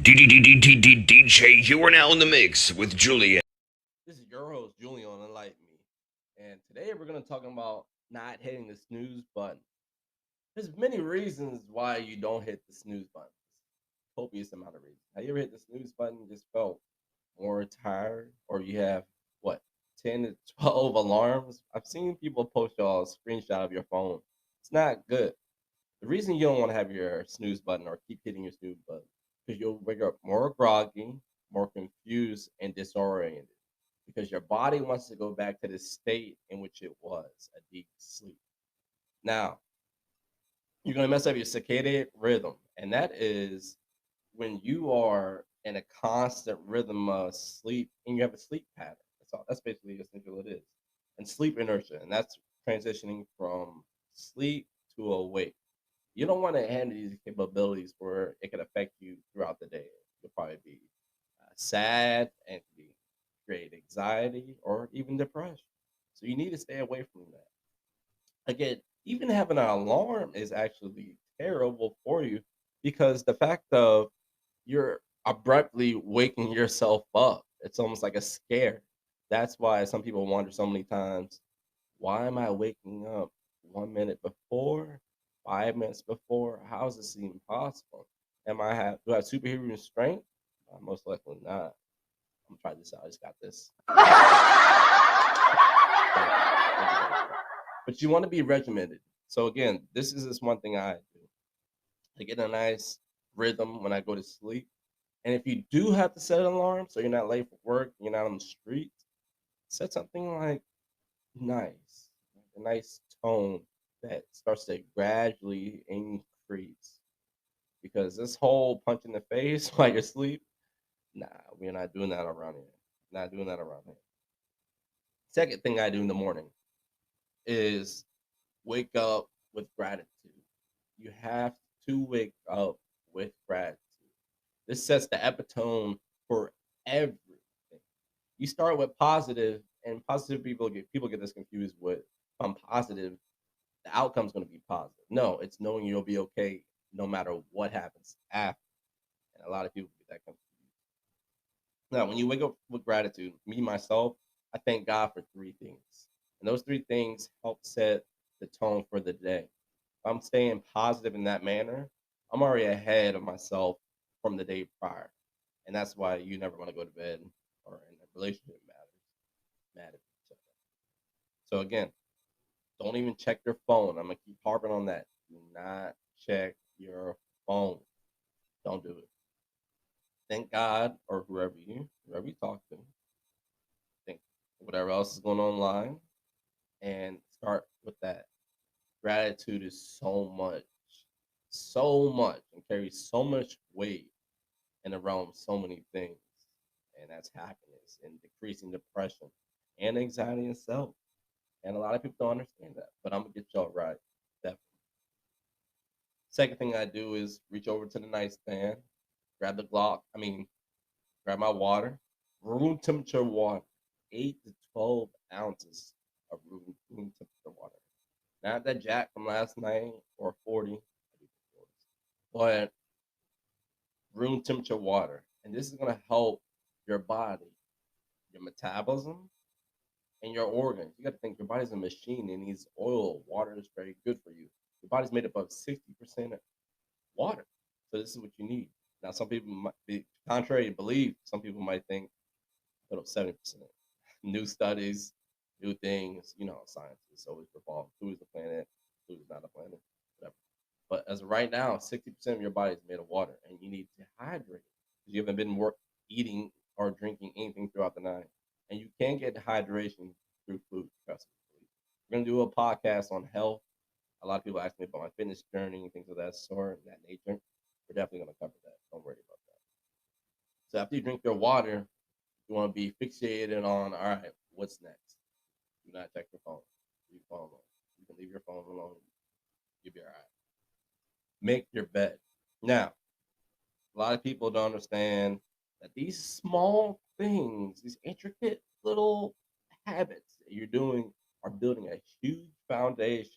DJ, you are now in the mix with Julian. This is your host, Julian, Enlighten Me. And today we're going to talk about not hitting the snooze button. There's many reasons why you don't hit the snooze button. Copious amount of reasons. Have you ever hit the snooze button and just felt more tired? Or you have, what, 10 to 12 alarms? I've seen people post y'all a screenshot of your phone. It's not good. The reason you don't want to have your snooze button or keep hitting your snooze button because you'll wake up more groggy, more confused, and disoriented because your body wants to go back to the state in which it was a deep sleep. Now, you're going to mess up your circadian rhythm, and that is when you are in a constant rhythm of sleep and you have a sleep pattern. That's all. That's basically essentially what it is. And sleep inertia, and that's transitioning from sleep to awake. You don't want to handle these capabilities where it can affect you throughout the day. You'll probably be sad and be create anxiety or even depression. So you need to stay away from that. Again, even having an alarm is actually terrible for you because the fact of you're abruptly waking yourself up, it's almost like a scare. That's why some people wonder so many times, why am I waking up 1 minute before, 5 minutes before? How is this even possible? Do I have superhuman strength? Most likely not. I'm gonna try this out. I just got this. But you want to be regimented. So again, this is this one thing I do. I get a nice rhythm when I go to sleep. And if you do have to set an alarm so you're not late for work, you're not on the street, set something like nice, a nice tone that starts to gradually increase. Because this whole punch in the face while you're asleep, nah, we're not doing that around here. Not doing that around here. Second thing I do in the morning is wake up with gratitude. You have to wake up with gratitude. This sets the epitome for everything. You start with positive, and positive people get this confused with if I'm positive, the outcome's going to be positive. No, it's knowing you'll be okay no matter what happens after. And a lot of people get that confused. Now, when you wake up with gratitude, me myself, I thank God for three things. And those three things help set the tone for the day. If I'm staying positive in that manner, I'm already ahead of myself from the day prior. And that's why you never want to go to bed or in a relationship mad at each other. So again, don't even check your phone. I'm gonna keep harping on that. Do not check your phone. Don't do it. Thank God or whoever you talk to, think whatever else is going on online, and start with that. Gratitude is so much, and carries so much weight in the realm of so many things, and that's happiness and decreasing depression and anxiety itself. And a lot of people don't understand that, but I'm gonna get y'all right. Definitely. Second thing I do is reach over to the nightstand, grab the Glock. Grab my water, room temperature water, 8 to 12 ounces of room temperature water. Not that Jack from last night or 40, but room temperature water. And this is going to help your body, your metabolism, and your organs. You got to think your body's a machine and needs oil. Water is very good for you. Your body's made up of 60% water. So this is what you need. Now, some people might be contrary to belief. Some people might think, 70%. New studies, new things. You know, science is always revolving. Who is the planet? Who is not a planet? Whatever. But as of right now, 60% of your body is made of water, and you need to hydrate because you haven't been eating or drinking anything throughout the night. And you can get hydration through food. Trust me. We're gonna do a podcast on health. A lot of people ask me about my fitness journey and things of that sort and that nature. We're definitely gonna cover that. Don't worry about that. So after you drink your water, you want to be fixated on, all right, what's next? Do not check your phone. Leave your phone alone. You can leave your phone alone. You'll be all right. Make your bed. Now, a lot of people don't understand that these small things, these intricate little habits that you're doing are building a huge foundation.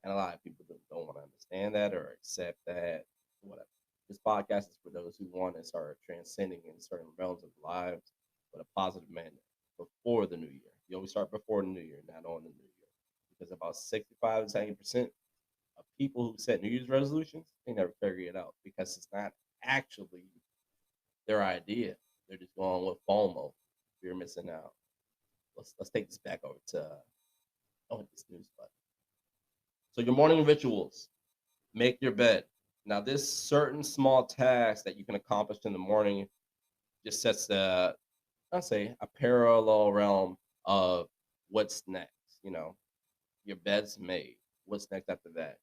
And a lot of people don't want to understand that or accept that, whatever. This podcast is for those who want to start transcending in certain realms of lives with a positive manner before the new year. You always start before the new year, not on the new year. Because about 65 to 70% of people who set New Year's resolutions, they never carry it out because it's not actually their idea. They're just going with FOMO. You're missing out. Let's take this back over to this news button. So your morning rituals. Make your bed. Now, this certain small task that you can accomplish in the morning just sets I'll say, a parallel realm of what's next. You know, your bed's made. What's next after that?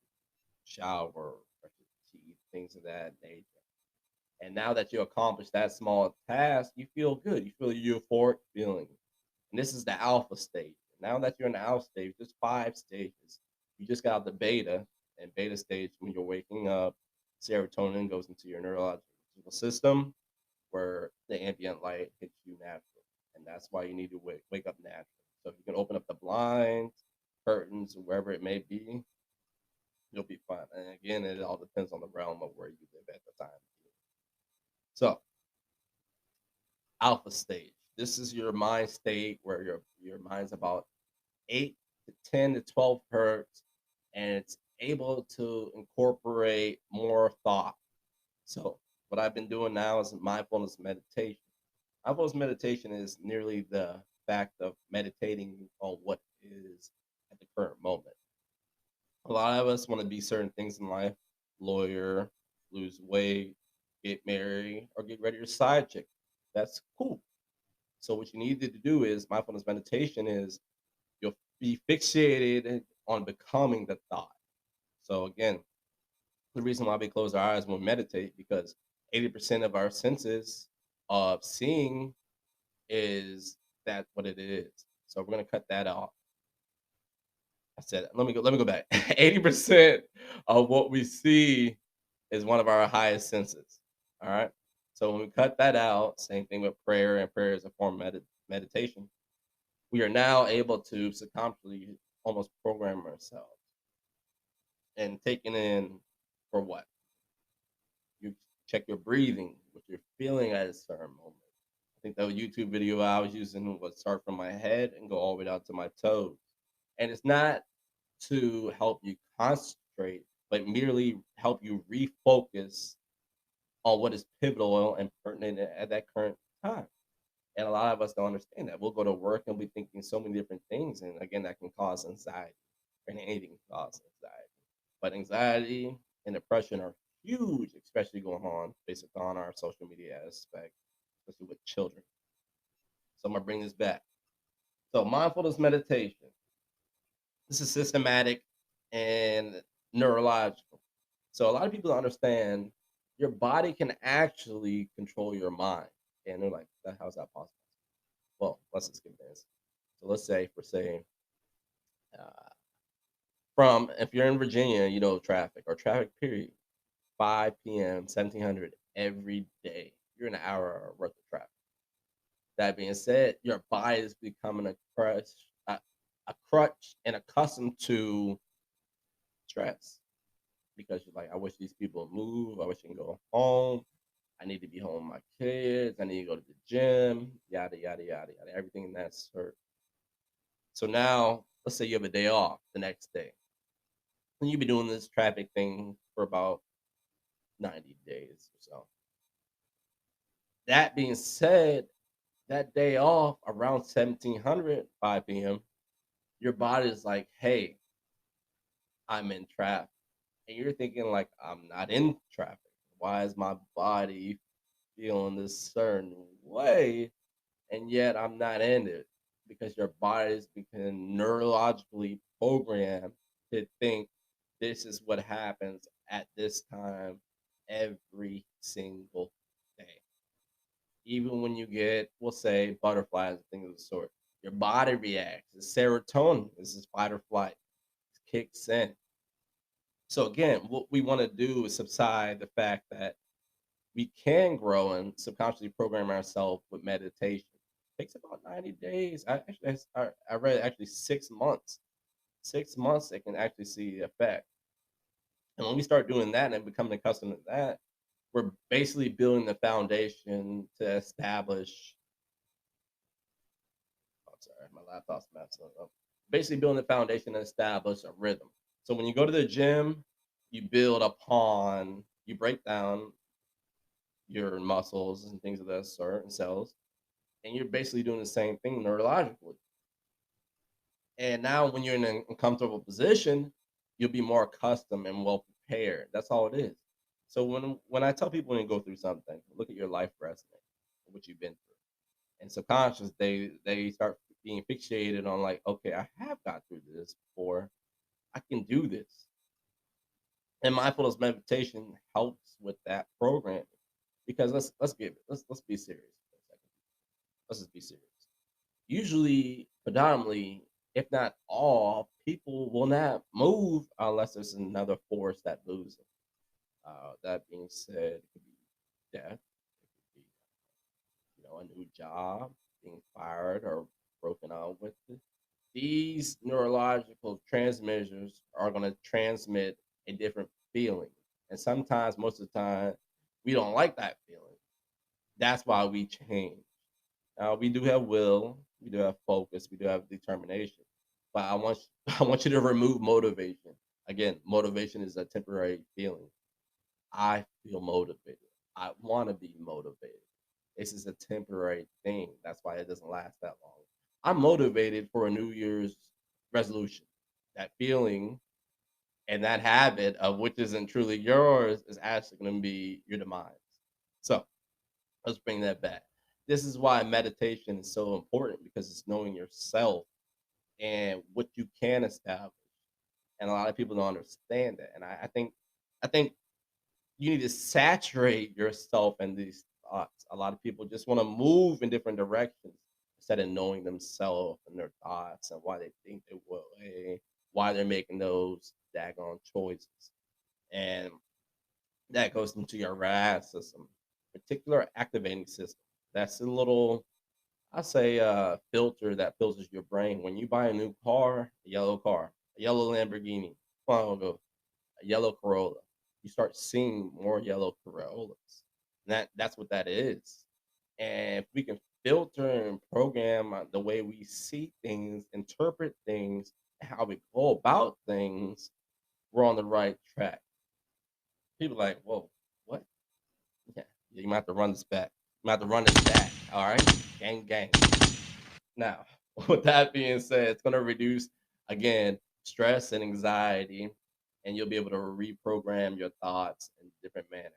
Shower, brush your teeth, things of that nature. And now that you accomplished that small task, you feel good. You feel euphoric feeling. And this is the alpha stage. Now that you're in the alpha stage, there's 5 stages. You just got out the beta, and beta stage, when you're waking up, serotonin goes into your neurological system where the ambient light hits you naturally. And that's why you need to wake up naturally. So if you can open up the blinds, curtains, wherever it may be, you'll be fine. And again, it all depends on the realm of where you live at the time. So, alpha stage. This is your mind state where your mind's about 8 to 10 to 12 hertz, and it's able to incorporate more thought. So, what I've been doing now is mindfulness meditation. Mindfulness meditation is nearly the fact of meditating on what is at the current moment. A lot of us want to be certain things in life: lawyer, lose weight, get married, or get ready to side chick. That's cool. So what you need to do is mindfulness meditation is you'll be fixated on becoming the thought. So again, the reason why we close our eyes when we meditate, because 80% of our senses of seeing is that what it is. So we're gonna cut that off. I said, let me go back. 80% of what we see is one of our highest senses. All right. So when we cut that out, same thing with prayer, and prayer is a form of meditation. We are now able to subconsciously almost program ourselves and taking in for what? You check your breathing, what you're feeling at a certain moment. I think the YouTube video I was using was start from my head and go all the way down to my toes. And it's not to help you concentrate, but merely help you refocus on what is pivotal and pertinent at that current time. And a lot of us don't understand that. We'll go to work and be thinking so many different things. And again, that can cause anxiety. And anything can cause anxiety. But anxiety and depression are huge, especially going on based upon our social media aspect, especially with children. So I'm gonna bring this back. So mindfulness meditation. This is systematic and neurological. So a lot of people don't understand your body can actually control your mind. And they're like, how's that possible? Well, let's just get this. So let's say, for saying, uh, from if you're in Virginia, you know, traffic or traffic period, 5 p.m., 1700 every day, you're an hour worth of traffic. That being said, your body is becoming a crutch and accustomed to stress because you're like, I wish these people would move. I wish I can go home. I need to be home with my kids. I need to go to the gym, yada, yada, yada, yada, everything in that sort. So now, let's say you have a day off the next day. And you've been doing this traffic thing for about 90 days or so. That being said, that day off around 1700, 5 p.m., your body is like, hey, I'm in traffic. And you're thinking, like, I'm not in traffic. Why is my body feeling this certain way? And yet I'm not in it because your body is becoming neurologically programmed to think this is what happens at this time every single day. Even when you get, we'll say, butterflies and things of the sort, your body reacts. It's serotonin. This is fight or flight. It kicks in. So again, what we want to do is subside the fact that we can grow and subconsciously program ourselves with meditation. It takes about 90 days. I read actually 6 months. 6 months they can actually see the effect. And when we start doing that and becoming accustomed to that, we're basically building the foundation to establish. I'm sorry, my laptop's messing up. Basically, building the foundation to establish a rhythm. So when you go to the gym, you build upon, you break down your muscles and things of that sort and cells, and you're basically doing the same thing neurologically. And now, when you're in an uncomfortable position, you'll be more accustomed and well prepared. That's all it is. So when I tell people when you go through something, look at your life resume, what you've been through, and subconscious they start being fixated on like, okay, I have got through this before. I can do this. And mindfulness meditation helps with that programming because let's be serious for a second. Let's just be serious. Usually, predominantly, if not all, people will not move unless there's another force that moves them. That being said, it could be death, it could be a new job, being fired or broken out with it. These neurological transmitters are going to transmit a different feeling, and sometimes, most of the time, we don't like that feeling. That's why we change. We do have will, we do have focus, we do have determination. But I want you to remove motivation. Again, motivation is a temporary feeling. I feel motivated. I want to be motivated. This is a temporary thing. That's why it doesn't last that long. I'm motivated for a New Year's resolution. That feeling and that habit of which isn't truly yours is actually going to be your demise. So let's bring that back. This is why meditation is so important because it's knowing yourself and what you can establish. And a lot of people don't understand that. And I think you need to saturate yourself in these thoughts. A lot of people just want to move in different directions instead of knowing themselves and their thoughts and why they think they will, why they're making those daggone choices. And that goes into your RAS system, particular activating system. That's a little, I say, filter that filters your brain. When you buy a new car, a yellow Lamborghini, well, go, a yellow Corolla, you start seeing more yellow Corollas. And that's what that is. And if we can filter and program the way we see things, interpret things, how we go about things, we're on the right track. People are like, whoa, what? Yeah, you might have to run this back. You might have to run this back. All right, gang, gang. Now, with that being said, it's going to reduce again stress and anxiety, and you'll be able to reprogram your thoughts in different manners.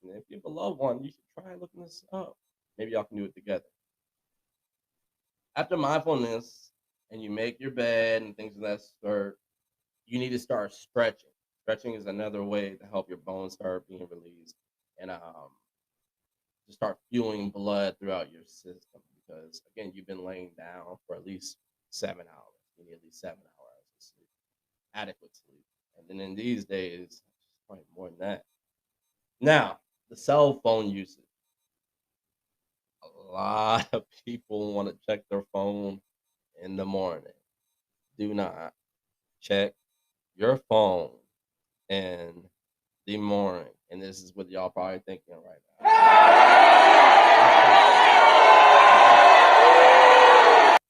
And if you have a loved one, you should try looking this up. Maybe y'all can do it together. After mindfulness, and you make your bed and things of that sort, you need to start stretching. Stretching is another way to help your bones start being released and to start fueling blood throughout your system. Because again, you've been laying down for at least 7 hours. You need at least 7 hours of sleep, adequate sleep. And then in these days, probably more than that. Now, the cell phone usage. A lot of people want to check their phone in the morning. Do not check your phone in the morning. And this is what y'all probably thinking right now.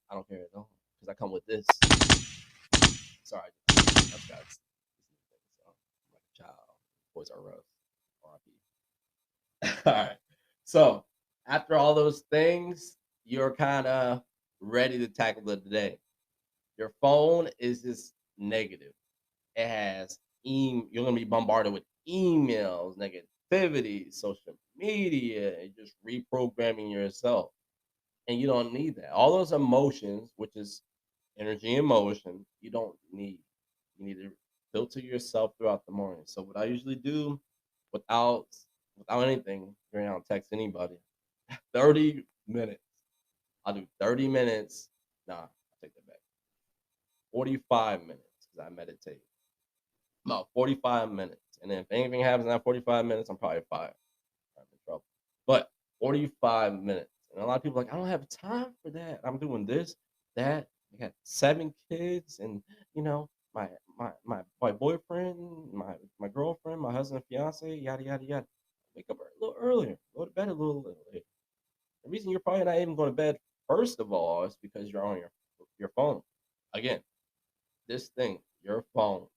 I don't care at all because I come with this. Sorry, I've got so I'm like a child. Boys are rough. RIP. All right. So after all those things, you're kind of ready to tackle the day. Your phone is just negative. It has you're gonna be bombarded with emails, negativity, social media, and just reprogramming yourself. And you don't need that. All those emotions, which is energy and motion, you don't need. You need to filter yourself throughout the morning. So what I usually do without without anything, I don't text anybody. 30 minutes. I'll do 30 minutes. Nah, I take that back. 45 minutes because I meditate. About 45 minutes. And then if anything happens in that 45 minutes, I'm probably fired. I'm in trouble. But 45 minutes. And a lot of people are like, I don't have time for that. I'm doing this, that. I got 7 kids and my my boyfriend, my girlfriend, my husband, fiance, yada yada yada. wake up a little earlier. Go to bed a little later. The reason you're probably not even going to bed first of all is because you're on your phone. Again, this thing, your phone,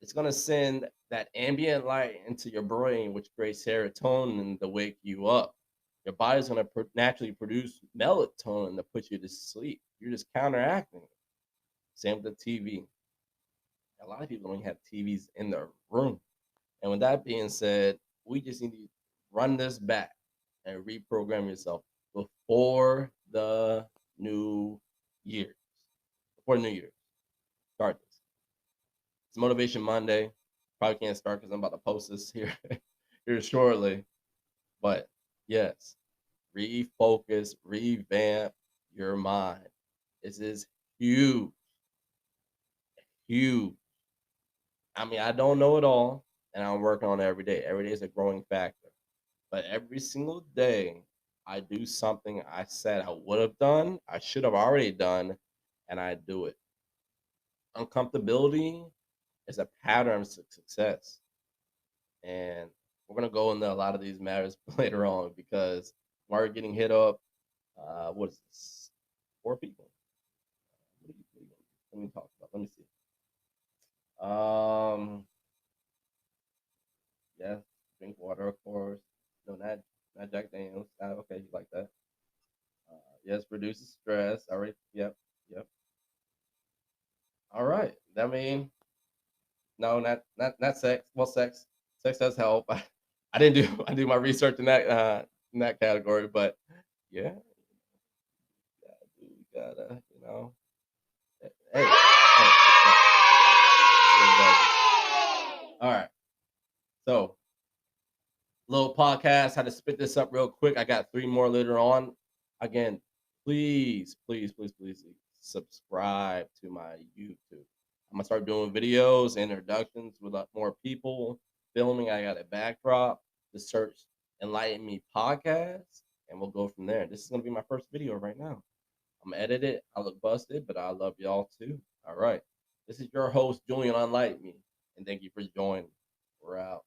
it's gonna send that ambient light into your brain, which creates serotonin to wake you up. Your body's gonna naturally produce melatonin to put you to sleep. You're just counteracting it. Same with the TV. A lot of people don't even have TVs in their room. And with that being said, we just need to run this back and reprogram yourself before the new year. Before New Year's. Start this. It's Motivation Monday. Probably can't start because I'm about to post this here here shortly. But yes, refocus, revamp your mind. This is huge, huge. I mean, I don't know it all, and I'm working on it every day. Every day is a growing factor. But every single day, I do something I said I would have done, I should have already done, and I do it. Uncomfortability is a pattern of success. And we're gonna go into a lot of these matters later on because we're getting hit up. What is this? 4 people. Let me talk about. Let me see. Um, yes, drink water, of course. No, not Jack Daniels. Okay, you like that? Yes, reduces stress. All right. Yep. Yep. All right. I mean, no, not sex. Well, sex does help. I didn't do I do my research in that category, but yeah, you gotta, hey, all right. So, little podcast. Had to spit this up real quick. I got 3 more later on. Again, please, please, please, please subscribe to my YouTube. I'm gonna start doing videos, introductions with a lot more people, filming. I got a backdrop. Just search Enlighten Me Podcast, and we'll go from there. This is gonna be my first video right now. I'm gonna edit it. I look busted, but I love y'all too. All right. This is your host, Julian Unlight Me, and thank you for joining. We're out.